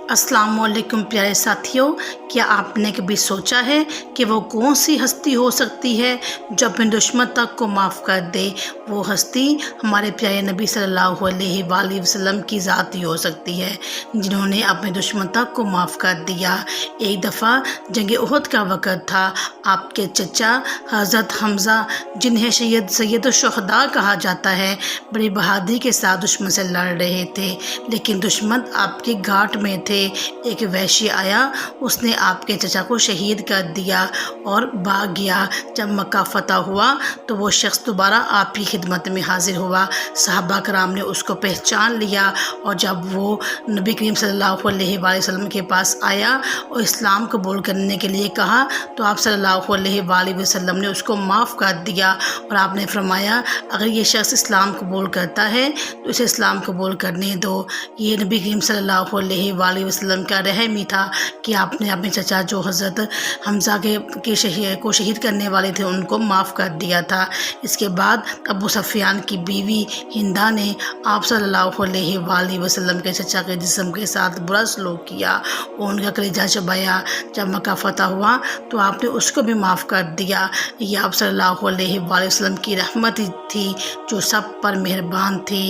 अस्सलाम वालेकुम प्यारे साथियों, क्या आपने कभी सोचा है कि वो कौन सी हस्ती हो सकती है जो अपने दुश्मन तक को माफ़ कर दे। वो हस्ती हमारे प्यारे नबी सल्लल्लाहु अलैहि वसल्लम की ज़ात ही हो सकती है, जिन्होंने अपने दुश्मन तक को माफ़ कर दिया। एक दफ़ा जंग उहद का वक़्त था। आपके चचा हज़रत हमज़ा, जिन्हें सैयद शुहदा कहा जाता है, बड़ी बहादुरी के साथ दुश्मन से लड़ रहे थे, लेकिन दुश्मन आपकी घाट में थे। एक वहशी आया, उसने आपके चचा को शहीद कर दिया और भाग गया। जब मक्का फतह हुआ तो वो शख्स दोबारा आपकी खिदमत में हाजिर हुआ। सहाबा कराम ने उसको पहचान लिया और जब वो नबी करीम सल्लल्लाहु अलैहि वसल्लम के पास आया और इस्लाम कबूल करने के लिए कहा तो आप सल्लल्लाहु अलैहि वसल्लम ने उसको माफ़ कर दिया और आपने फरमाया, अगर ये शख्स इस्लाम कबूल करता है तो इसे इस्लाम कबूल करने दो। ये नबी करीम सल्लल्लाहु अलैहि वसल्लम का रहम ही था कि आपने अपने चचा जो हज़रत हमज़ा को शहीद करने वाले थे उनको माफ़ कर दिया था। इसके बाद अबू सुफियान की बीवी हिंदा ने आप सल्लल्लाहु अलैहि वसल्लम के चचा के जिस्म के साथ बुरा सलूक किया और उनका कलेजा चबाया। जब मक्का फतह हुआ तो आपने उसको भी माफ़ कर दिया। ये आप सल्लल्लाहु अलैहि वसल्लम की रहमत थी जो सब पर मेहरबान थी।